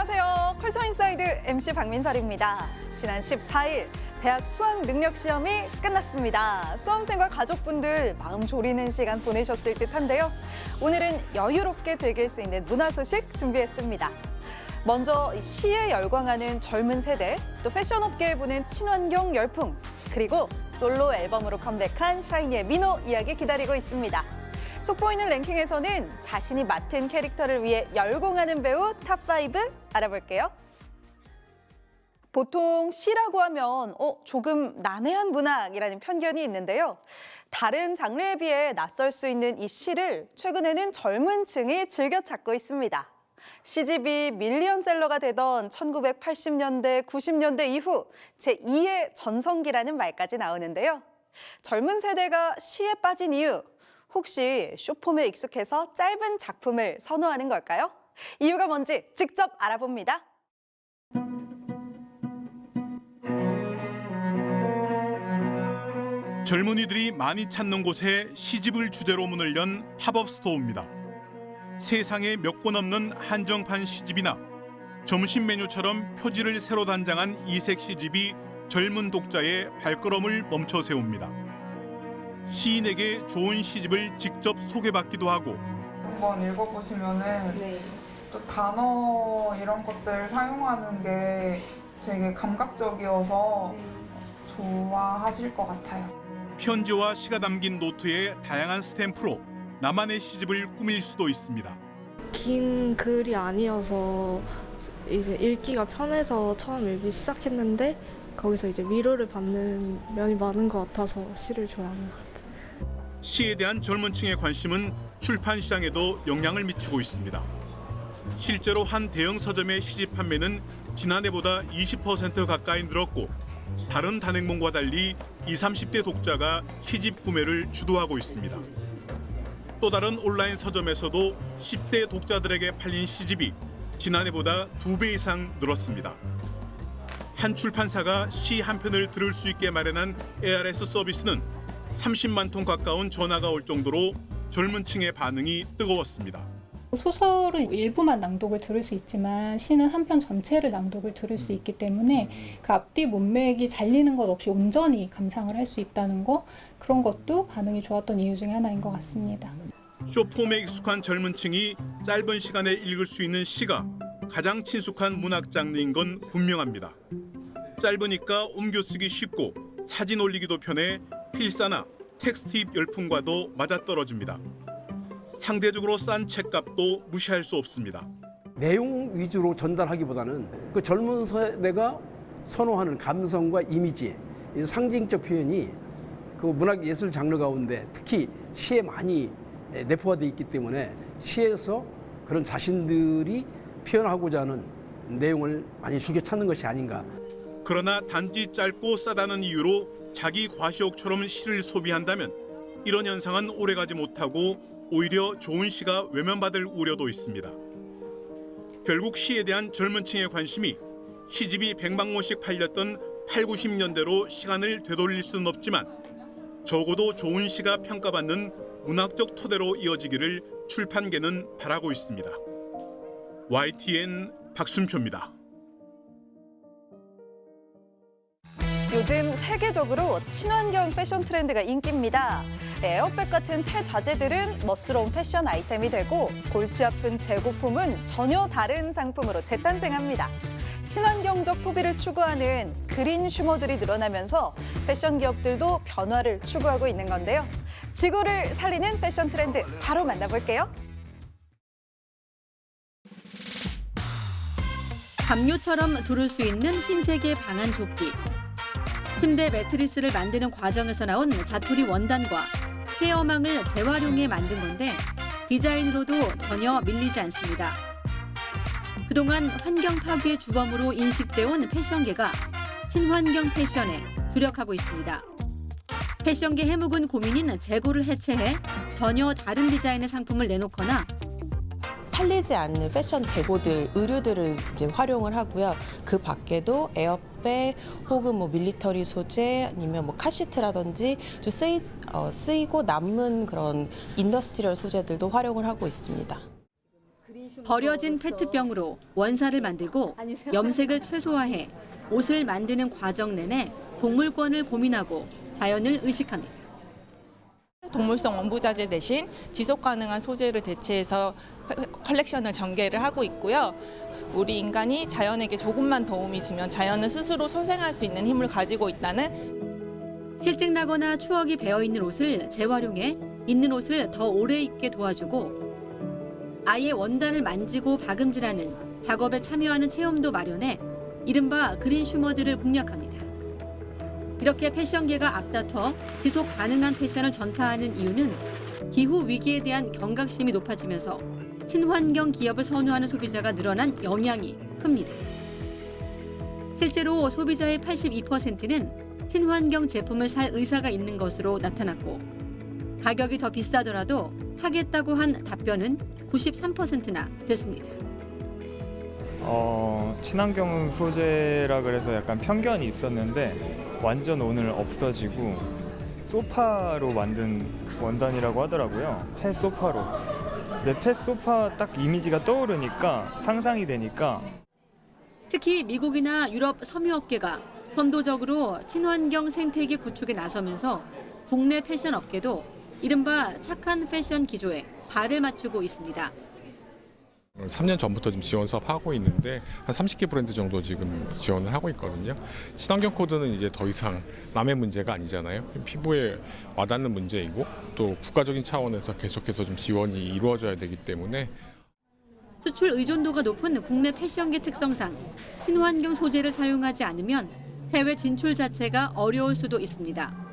안녕하세요. 컬처인사이드 MC 박민설입니다. 지난 14일 대학 수학 능력 시험이 끝났습니다. 수험생과 가족분들 마음 졸이는 시간 보내셨을 듯한데요. 오늘은 여유롭게 즐길 수 있는 문화 소식 준비했습니다. 먼저 시에 열광하는 젊은 세대, 또 패션업계에 부는 친환경 열풍, 그리고 솔로 앨범으로 컴백한 샤이니의 민호 이야기 기다리고 있습니다. 속보이는 랭킹에서는 자신이 맡은 캐릭터를 위해 열공하는 배우 탑5 알아볼게요. 보통 시라고 하면 조금 난해한 문학이라는 편견이 있는데요. 다른 장르에 비해 낯설 수 있는 이 시를 최근에는 젊은 층이 즐겨 찾고 있습니다. 시집이 밀리언셀러가 되던 1980년대, 90년대 이후 제2의 전성기라는 말까지 나오는데요. 젊은 세대가 시에 빠진 이유, 혹시 숏폼에 익숙해서 짧은 작품을 선호하는 걸까요? 이유가 뭔지 직접 알아봅니다. 젊은이들이 많이 찾는 곳에 시집을 주제로 문을 연 팝업 스토어입니다. 세상에 몇 권 없는 한정판 시집이나 점심 메뉴처럼 표지를 새로 단장한 이색 시집이 젊은 독자의 발걸음을 멈춰 세웁니다. 시인에게 좋은 시집을 직접 소개받기도 하고 한번 읽어보시면은 또 단어 이런 것들 사용하는 게 되게 감각적이어서 좋아하실 것 같아요. 편지와 시가 담긴 노트에 다양한 스탬프로 나만의 시집을 꾸밀 수도 있습니다. 긴 글이 아니어서 이제 읽기가 편해서 처음 읽기 시작했는데 거기서 이제 위로를 받는 면이 많은 것 같아서 시를 좋아하는 것 같아요. 시에 대한 젊은 층의 관심은 출판 시장에도 영향을 미치고 있습니다. 실제로 한 대형 서점의 시집 판매는 지난해보다 20% 가까이 늘었고 다른 단행본과 달리 20, 30대 독자가 시집 구매를 주도하고 있습니다. 또 다른 온라인 서점에서도 10대 독자들에게 팔린 시집이 지난해보다 2배 이상 늘었습니다. 한 출판사가 시 한 편을 들을 수 있게 마련한 ARS 서비스는 30만 통 가까운 전화가 올 정도로 젊은 층의 반응이 뜨거웠습니다. 소설은 일부만 낭독을 들을 수 있지만 시는 한 편 전체를 낭독을 들을 수 있기 때문에 그 앞뒤 문맥이 잘리는 것 없이 온전히 감상을 할 수 있다는 거, 그런 것도 반응이 좋았던 이유 중에 하나인 것 같습니다. 숏폼에 익숙한 젊은 층이 짧은 시간에 읽을 수 있는 시가 가장 친숙한 문학 장르인 건 분명합니다. 짧으니까 옮겨 쓰기 쉽고 사진 올리기도 편해 필사나 텍스트입 열풍과도 맞아떨어집니다. 상대적으로 싼 책값도 무시할 수 없습니다. 내용 위주로 전달하기보다는 그 젊은 세대가 선호하는 감성과 이미지, 상징적 표현이 그 문학 예술 장르 가운데 특히 시에 많이 내포가 되어 있기 때문에 시에서 그런 자신들이 표현하고자 하는 내용을 많이 즐겨 찾는 것이 아닌가. 그러나 단지 짧고 싸다는 이유로 자기 과시욕처럼 시를 소비한다면 이런 현상은 오래가지 못하고 오히려 좋은 시가 외면받을 우려도 있습니다. 결국 시에 대한 젊은 층의 관심이 시집이 100만 권씩 팔렸던 8, 90년대로 시간을 되돌릴 수는 없지만 적어도 좋은 시가 평가받는 문학적 토대로 이어지기를 출판계는 바라고 있습니다. YTN 박순표입니다. 요즘 세계적으로 친환경 패션 트렌드가 인기입니다. 에어백 같은 폐자재들은 멋스러운 패션 아이템이 되고 골치 아픈 재고품은 전혀 다른 상품으로 재탄생합니다. 친환경적 소비를 추구하는 그린 슈머들이 늘어나면서 패션 기업들도 변화를 추구하고 있는 건데요. 지구를 살리는 패션 트렌드 바로 만나볼게요. 담요처럼 두를 수 있는 흰색의 방한 조끼. 침대 매트리스를 만드는 과정에서 나온 자토리 원단과 헤어망을 재활용해 만든 건데 디자인으로도 전혀 밀리지 않습니다. 그동안 환경 파괴 주범으로 인식돼 온 패션계가 친환경 패션에 주력하고 있습니다. 패션계 해묵은 고민인 재고를 해체해 전혀 다른 디자인의 상품을 내놓거나 팔리지 않는 패션 재고들, 의류들을 이제 활용을 하고요. 그 밖에도 에어백 혹은 뭐 밀리터리 소재 아니면 뭐 카시트라든지 좀 쓰이고 남은 그런 인더스트리얼 소재들도 활용을 하고 있습니다. 버려진 페트병으로 원사를 만들고 염색을 최소화해 옷을 만드는 과정 내내 동물권을 고민하고 자연을 의식합니다. 동물성 원부자재 대신 지속 가능한 소재를 대체해서 컬렉션을 전개를 하고 있고요. 우리 인간이 자연에게 조금만 도움이 주면 자연은 스스로 소생할 수 있는 힘을 가지고 있다는 실증 나거나 추억이 배어 있는 옷을 재활용해 있는 옷을 더 오래 입게 도와주고 아예 원단을 만지고 박음질하는 작업에 참여하는 체험도 마련해 이른바 그린 슈머들을 공략합니다. 이렇게 패션계가 앞다퉈 지속 가능한 패션을 전파하는 이유는 기후 위기에 대한 경각심이 높아지면서 친환경 기업을 선호하는 소비자가 늘어난 영향이 큽니다. 실제로 소비자의 82%는 친환경 제품을 살 의사가 있는 것으로 나타났고 가격이 더 비싸더라도 사겠다고 한 답변은 93%나 됐습니다. 친환경 소재라 그래서 약간 편견이 있었는데 완전 오늘 없어지고 소파로 만든 원단이라고 하더라고요. 펫 소파로. 근데 펫 소파 딱 이미지가 떠오르니까 상상이 되니까 특히 미국이나 유럽 섬유업계가 선도적으로 친환경 생태계 구축에 나서면서 국내 패션 업계도 이른바 착한 패션 기조에 발을 맞추고 있습니다. 3년 전부터 지금 지원 사업 하고 있는데 한 30개 브랜드 정도 지금 지원을 하고 있거든요. 친환경 코드는 이제 더 이상 남의 문제가 아니잖아요. 피부에 와닿는 문제이고 또 국가적인 차원에서 계속해서 좀 지원이 이루어져야 되기 때문에 수출 의존도가 높은 국내 패션계 특성상 친환경 소재를 사용하지 않으면 해외 진출 자체가 어려울 수도 있습니다.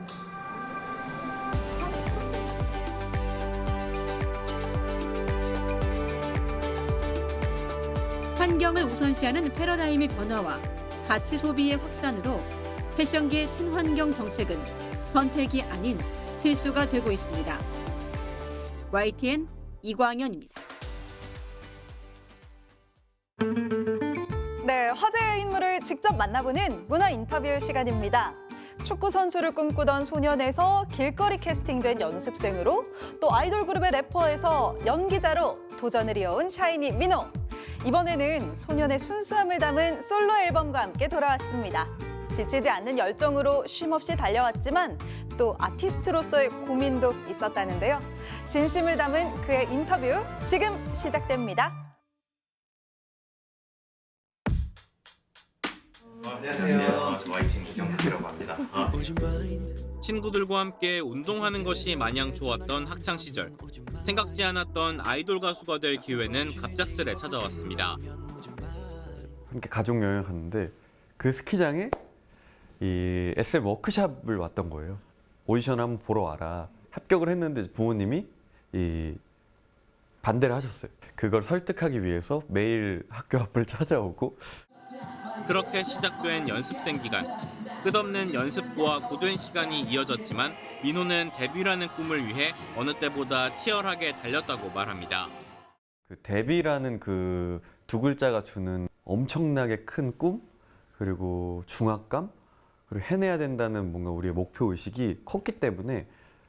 환경을 우선시하는 패러다임의 변화와 가치 소비의 확산으로 패션계의 친환경 정책은 선택이 아닌 필수가 되고 있습니다. YTN 이광현입니다. 네, 화제의 인물을 직접 만나보는 문화 인터뷰 시간입니다. 축구 선수를 꿈꾸던 소년에서 길거리 캐스팅된 연습생으로 또 아이돌 그룹의 래퍼에서 연기자로 도전을 이어온 샤이니 민호. 이번에는 소년의 순수함을 담은 솔로 앨범과 함께 돌아왔습니다. 지치지 않는 열정으로 쉼없이 달려왔지만 또 아티스트로서의 고민도 있었다는데요. 진심을 담은 그의 인터뷰 지금 시작됩니다. 안녕하세요. 저 YTN 이경국이라고 합니다. 친구들과 함께 운동하는 것이 마냥 좋았던 학창 시절. 생각지 않았던 아이돌 가수가 될 기회는 갑작스레 찾아왔습니다. 함께 가족 여행 갔는데 그 스키장에 이 SM 워크샵을 왔던 거예요. 오디션 한번 보러 와라. 합격을 했는데 부모님이 반대를 하셨어요. 그걸 설득하기 위해서 매일 학교 앞을 찾아오고 그렇게 시작된 연습생 기간. 끝없는 연습과 고된 시간이 이어졌지만 민호는 데뷔라는 꿈을 위해 어느 때보다 치열하게 달렸다고 말합니다. 그 데뷔라는 그 두 글자가 주는 엄청나게 큰 꿈, 그리고 중압감, 그리고 해내야 된다는 뭔가 우리의 목표 의식이 컸기 때문에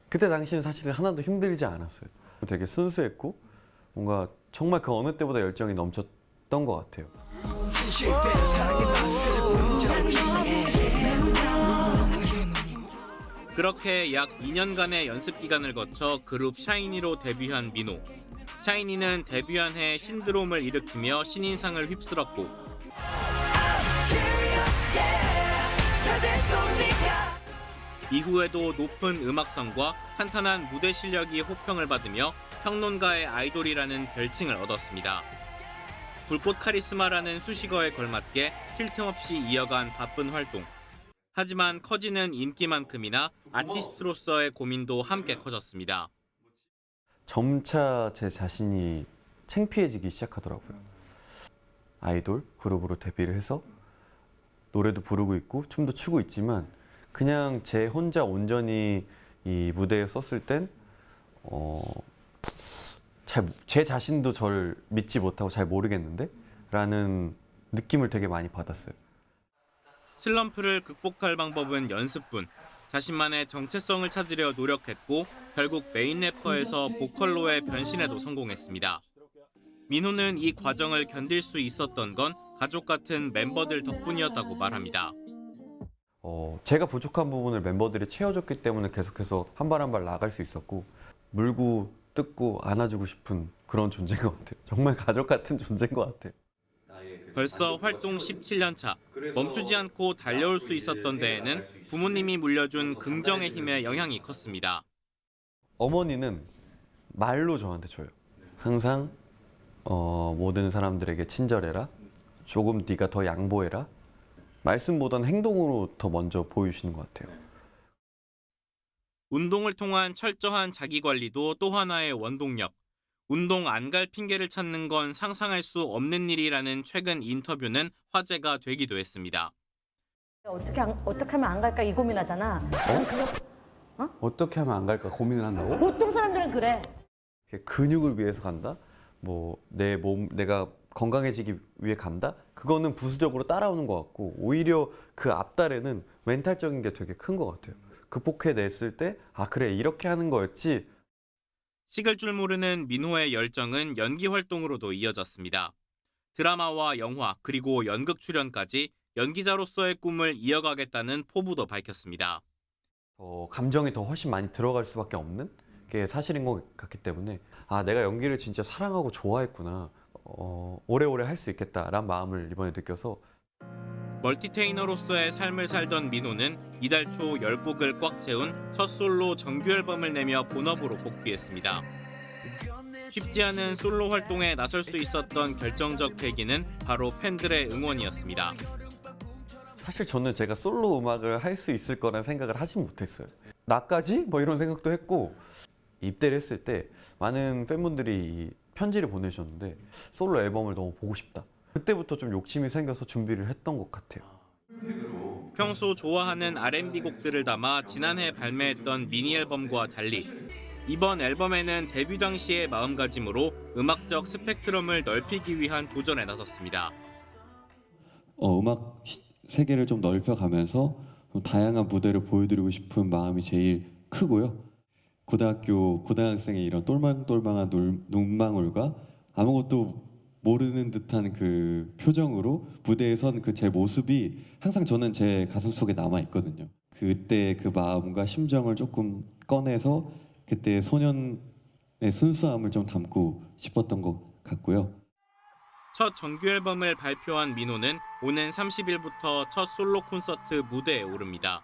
그때 당시는 사실 하나도 힘들지 않았어요. 되게 순수했고 뭔가 정말 그 어느 때보다 열정이 넘쳤던 것 같아요. 그렇게 약 2년간의 연습 기간을 거쳐 그룹 샤이니로 데뷔한 민호. 샤이니는 데뷔한 해 신드롬을 일으키며 신인상을 휩쓸었고 이후에도 높은 음악성과 탄탄한 무대 실력이 호평을 받으며 평론가의 아이돌이라는 별칭을 얻었습니다. 불꽃 카리스마라는 수식어에 걸맞게 쉴 틈 없이 이어간 바쁜 활동. 하지만 커지는 인기만큼이나 아티스트로서의 고민도 함께 커졌습니다. 점차 제 자신이 창피해지기 시작하더라고요. 아이돌 그룹으로 데뷔를 해서 노래도 부르고 있고 춤도 추고 있지만 그냥 제 혼자 온전히 이 무대에 섰을 땐 제 자신도 저를 믿지 못하고 잘 모르겠는데? 라는 느낌을 되게 많이 받았어요. 슬럼프를 극복할 방법은 연습뿐. 자신만의 정체성을 찾으려 노력했고 결국 메인 래퍼에서 보컬로의 변신에도 성공했습니다. 민호는 이 과정을 견딜 수 있었던 건 가족 같은 멤버들 덕분이었다고 말합니다. 제가 부족한 부분을 멤버들이 채워줬기 때문에 계속해서 한 발 한 발 나아갈 수 있었고 물고 뜯고 안아주고 싶은 그런 존재인 것 같아요. 정말 가족 같은 존재인 것 같아요. 벌써 활동 17년 차, 멈추지 않고 달려올 수 있었던 데에는 부모님이 물려준 긍정의 힘의 영향이 컸습니다. 어머니는 말로 저한테 줘요. 항상 모든 사람들에게 친절해라. 조금 네가 더 양보해라. 말씀보다는 행동으로 더 먼저 보여주시는 것 같아요. 운동을 통한 철저한 자기관리도 또 하나의 원동력. 운동 안 갈 핑계를 찾는 건 상상할 수 없는 일이라는 최근 인터뷰는 화제가 되기도 했습니다. 어떻게 하면 안 갈까 이 고민하잖아. 어떻게 하면 안 갈까 고민을 한다고? 보통 사람들은 그래. 근육을 위해서 간다? 뭐 내 몸 내가 건강해지기 위해 간다? 그거는 부수적으로 따라오는 것 같고 오히려 그 앞달에는 멘탈적인 게 되게 큰 것 같아요. 극복해냈을 때 아 그래 이렇게 하는 거였지. 식을 줄 모르는 민호의 열정은 연기 활동으로도 이어졌습니다. 드라마와 영화 그리고 연극 출연까지 연기자로서의 꿈을 이어가겠다는 포부도 밝혔습니다. 감정이 더 훨씬 많이 들어갈 수밖에 없는 게 사실인 것 같기 때문에 아 내가 연기를 진짜 사랑하고 좋아했구나. 오래오래 할 수 있겠다라는 마음을 이번에 느껴서 멀티테이너로서의 삶을 살던 민호는 이달 초 10곡을 꽉 채운 첫 솔로 정규 앨범을 내며 본업으로 복귀했습니다. 쉽지 않은 솔로 활동에 나설 수 있었던 결정적 계기는 바로 팬들의 응원이었습니다. 사실 저는 제가 솔로 음악을 할 수 있을 거라는 생각을 하진 못했어요. 나까지? 뭐 이런 생각도 했고 입대를 했을 때 많은 팬분들이 편지를 보내주셨는데 솔로 앨범을 너무 보고 싶다. 그때부터 좀 욕심이 생겨서 준비를 했던 것 같아요. 평소 좋아하는 R&B 곡들을 담아 지난해 발매했던 미니 앨범과 달리 이번 앨범에는 데뷔 당시의 마음가짐으로 음악적 스펙트럼을 넓히기 위한 도전에 나섰습니다. 음악 세계를 좀 넓혀가면서 좀 다양한 무대를 보여드리고 싶은 마음이 제일 크고요. 고등학생의 이런 똘망똘망한 눈망울과 아무것도 모르는 듯한 그 표정으로 무대에 선 그 제 모습이 항상 저는 제 가슴속에 남아 있거든요. 그때 그 마음과 심정을 조금 꺼내서 그때 소년의 순수함을 좀 담고 싶었던 것 같고요. 첫 정규 앨범을 발표한 민호는 오는 30일부터 첫 솔로 콘서트 무대에 오릅니다.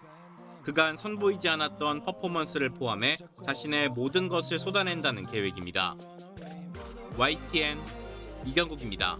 그간 선보이지 않았던 퍼포먼스를 포함해 자신의 모든 것을 쏟아낸다는 계획입니다. YTN 이경국입니다.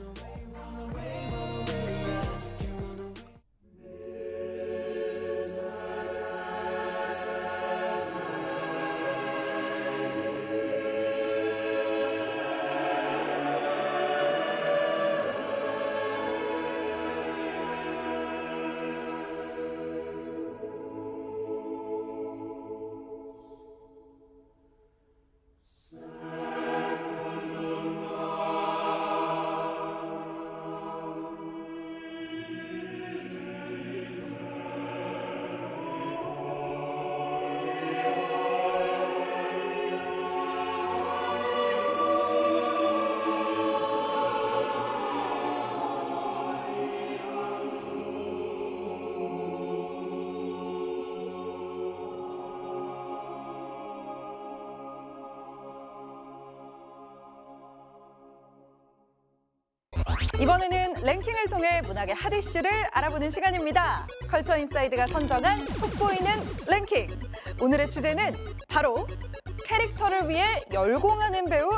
이번에는 랭킹을 통해 문학의 핫 이슈를 알아보는 시간입니다. 컬처 인사이드가 선정한 속보이는 랭킹. 오늘의 주제는 바로 캐릭터를 위해 열공하는 배우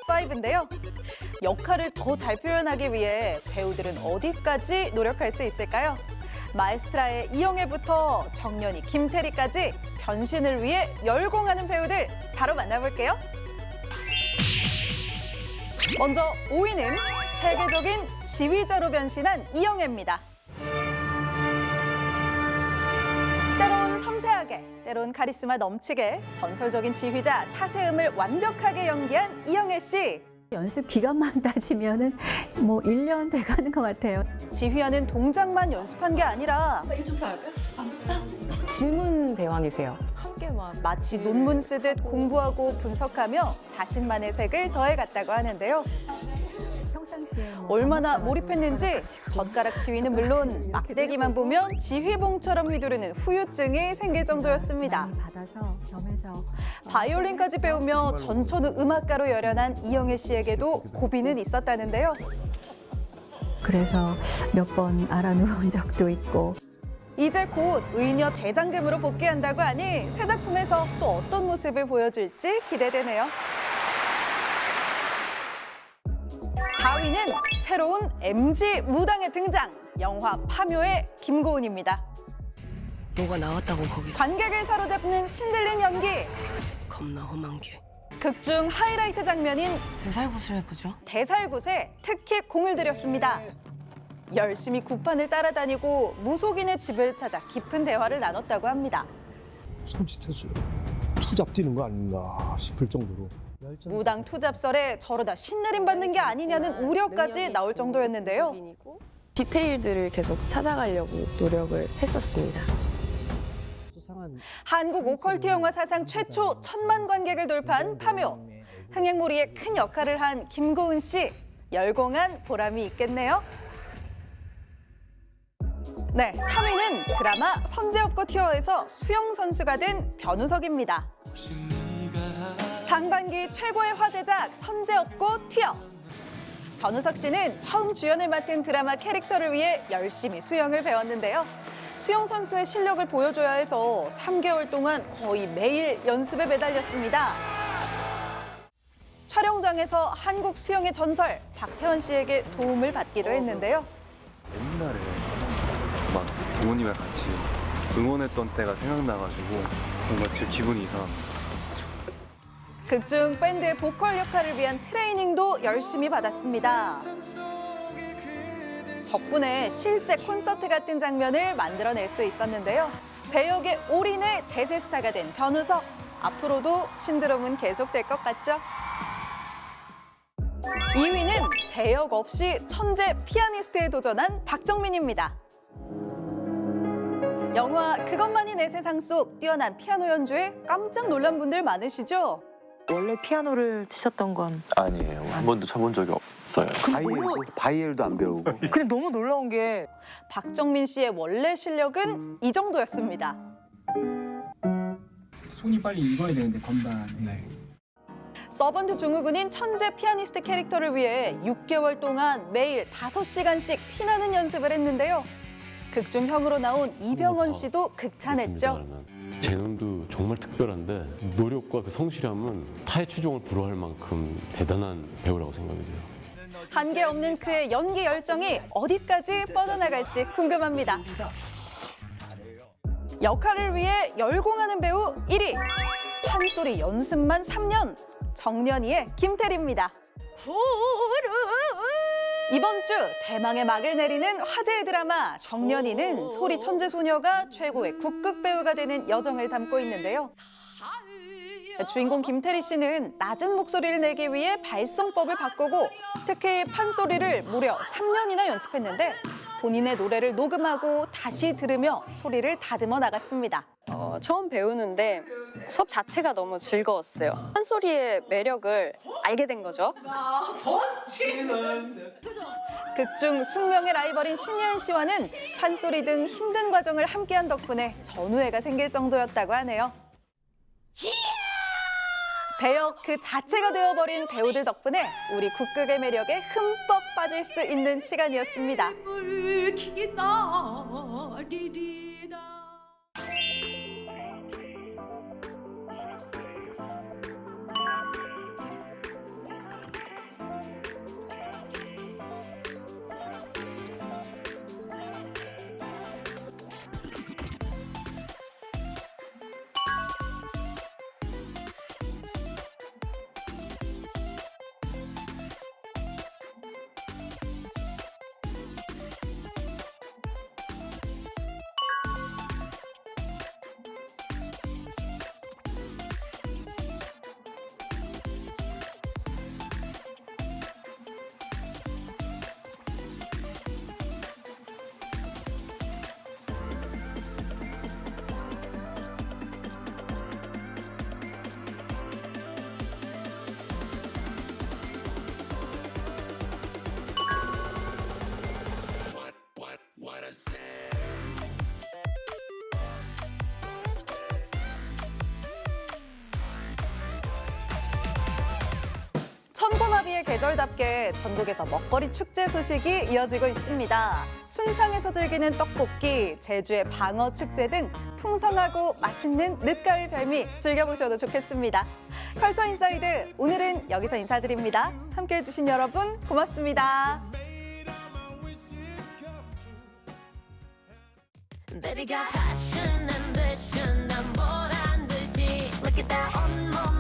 탑5인데요. 역할을 더 잘 표현하기 위해 배우들은 어디까지 노력할 수 있을까요? 마에스트라의 이영애부터 정연이, 김태리까지 변신을 위해 열공하는 배우들 바로 만나볼게요. 먼저 5위는 세계적인 지휘자로 변신한 이영애입니다. 때론 섬세하게, 때론 카리스마 넘치게 전설적인 지휘자 차세음을 완벽하게 연기한 이영애 씨. 연습 기간만 따지면은 뭐 1년 돼가는 것 같아요. 지휘하는 동작만 연습한 게 아니라 질문 대왕이세요. 마치 논문 쓰듯 공부하고 분석하며 자신만의 색을 더해갔다고 하는데요. 얼마나 몰입했는지 젓가락 지휘는 물론 막대기만 보면 지휘봉처럼 휘두르는 후유증이 생길 정도였습니다. 바이올린까지 배우며 전천후 음악가로 열연한 이영애 씨에게도 고비는 있었다는데요. 그래서 몇 번 알아누운 적도 있고. 이제 곧 의녀 대장금으로 복귀한다고 하니 새 작품에서 또 어떤 모습을 보여줄지 기대되네요. 4위는 새로운 MG 무당의 등장, 영화 파묘의 김고은입니다. 뭐가 나왔다고 거기서. 관객을 사로잡는 신들린 연기. 겁나 험한 게. 극중 하이라이트 장면인 대살굿을 해보죠. 대살굿에 특히 공을 들였습니다. 열심히 구판을 따라다니고 무속인의 집을 찾아 깊은 대화를 나눴다고 합니다. 손짓해서 투잡 뛰는 거 아닌가 싶을 정도로. 무당 투잡설에 저러다 신내림 받는 게 아니냐는 우려까지 나올 정도였는데요. 디테일들을 계속 찾아가려고 노력을 했었습니다. 한국 오컬트 영화 사상 최초 1000만 관객을 돌파한 파묘. 흥행몰이에 큰 역할을 한 김고은 씨. 열공한 보람이 있겠네요. 네, 3위는 드라마 선제업고 튜어에서 수영 선수가 된 변우석입니다. 상반기 최고의 화제작 선제업고 튜어. 변우석 씨는 처음 주연을 맡은 드라마 캐릭터를 위해 열심히 수영을 배웠는데요. 수영 선수의 실력을 보여줘야 해서 3개월 동안 거의 매일 연습에 매달렸습니다. 촬영장에서 한국 수영의 전설 박태원 씨에게 도움을 받기도 했는데요. 옛날에 막 부모님이랑 같이 응원했던 때가 생각나가지고 뭔가 제 기분이 이상합니다. 극중 밴드의 보컬 역할을 위한 트레이닝도 열심히 받았습니다. 덕분에 실제 콘서트 같은 장면을 만들어낼 수 있었는데요. 배역에 올인해 대세 스타가 된 변우석. 앞으로도 신드롬은 계속될 것 같죠? 2위는 대역 없이 천재 피아니스트에 도전한 박정민입니다. 영화 그것만이 내 세상 속 뛰어난 피아노 연주에 깜짝 놀란 분들 많으시죠? 원래 피아노를 치셨던 건? 아니에요. 한 번도 쳐본 적이 없어요. 바이엘도 안 배우고. 근데 너무 놀라운 게 박정민 씨의 원래 실력은 이 정도였습니다. 손이 빨리 익어야 되는데 건반. 서번트 증후군인 천재 피아니스트 캐릭터를 위해 6개월 동안 매일 5시간씩 피나는 연습을 했는데요. 극중 형으로 나온 이병헌 씨도 극찬했죠. 재능도 정말 특별한데 노력과 그 성실함은 타의 추종을 불허할 만큼 대단한 배우라고 생각이 돼요. 한계 없는 그의 연기 열정이 어디까지 뻗어나갈지 궁금합니다. 역할을 위해 열공하는 배우 1위. 판소리 연습만 3년. 정년이의 김태리입니다. 이번 주 대망의 막을 내리는 화제의 드라마 정년이는 소리 천재 소녀가 최고의 국극 배우가 되는 여정을 담고 있는데요. 주인공 김태리 씨는 낮은 목소리를 내기 위해 발성법을 바꾸고 특히 판소리를 무려 3년이나 연습했는데 본인의 노래를 녹음하고 다시 들으며 소리를 다듬어 나갔습니다. 처음 배우는데 수업 자체가 너무 즐거웠어요. 판소리의 매력을 알게 된 거죠. 극중 숙명의 라이벌인 신예은 씨와는 판소리 등 힘든 과정을 함께한 덕분에 전우애가 생길 정도였다고 하네요. 배역 그 자체가 되어버린 배우들 덕분에 우리 국극의 매력에 흠뻑 빠질 수 있는 시간이었습니다. 천고나비의 계절답게 전국에서 먹거리 축제 소식이 이어지고 있습니다. 순창에서 즐기는 떡볶이, 제주의 방어 축제 등 풍성하고 맛있는 늦가을 별미 즐겨보셔도 좋겠습니다. 컬처 인사이드 오늘은 여기서 인사드립니다. 함께해 주신 여러분 고맙습니다. Baby got passion, ambition, 난 보란 듯이 Look at that on my